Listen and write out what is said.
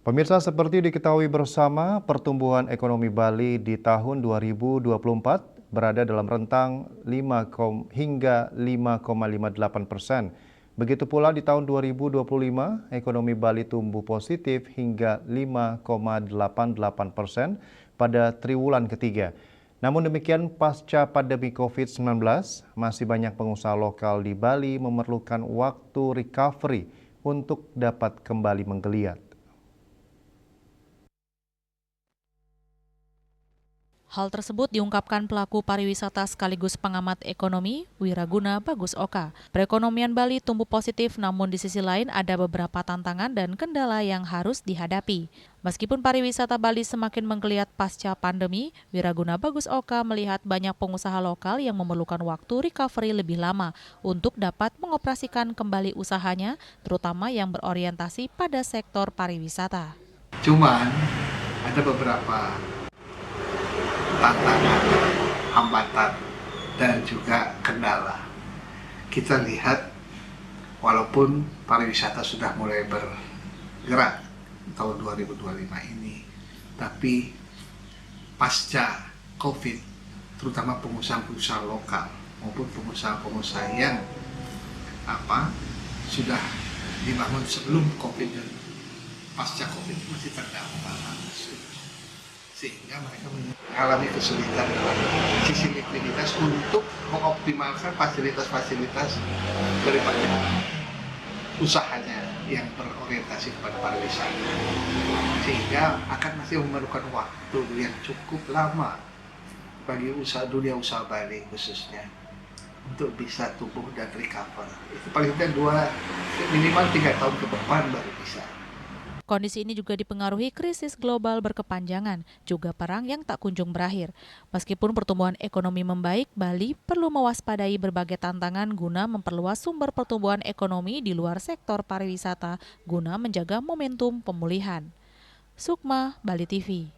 Pemirsa, seperti diketahui bersama, pertumbuhan ekonomi Bali di tahun 2024 berada dalam rentang 5,58%. Begitu pula di tahun 2025, ekonomi Bali tumbuh positif hingga 5,88% pada triwulan ketiga. Namun demikian, pasca pandemi COVID-19, masih banyak pengusaha lokal di Bali memerlukan waktu recovery untuk dapat kembali menggeliat. Hal tersebut diungkapkan pelaku pariwisata sekaligus pengamat ekonomi, Wiraguna Bagus Oka. Perekonomian Bali tumbuh positif, namun di sisi lain ada beberapa tantangan dan kendala yang harus dihadapi. Meskipun pariwisata Bali semakin menggeliat pasca pandemi, Wiraguna Bagus Oka melihat banyak pengusaha lokal yang memerlukan waktu recovery lebih lama untuk dapat mengoperasikan kembali usahanya, terutama yang berorientasi pada sektor pariwisata. Cuman ada beberapa tantangan, hambatan, dan juga kendala. Kita lihat walaupun pariwisata sudah mulai bergerak tahun 2025 ini, tapi pasca COVID, terutama pengusaha-pengusaha lokal maupun pengusaha-pengusaha yang sudah dibangun sebelum COVID dan pasca COVID masih terdampak, sehingga mereka mengalami kesulitan dalam sisi likuiditas untuk mengoptimalkan fasilitas-fasilitas daripada usahanya yang berorientasi kepada pariwisata, sehingga akan masih memerlukan waktu yang cukup lama bagi dunia usaha Bali khususnya untuk bisa tumbuh dan recover. Itu paling tidak minimal 3 tahun ke depan baru bisa. Kondisi ini juga dipengaruhi krisis global berkepanjangan, juga perang yang tak kunjung berakhir. Meskipun pertumbuhan ekonomi membaik, Bali perlu mewaspadai berbagai tantangan guna memperluas sumber pertumbuhan ekonomi di luar sektor pariwisata guna menjaga momentum pemulihan. Sukma, Bali TV.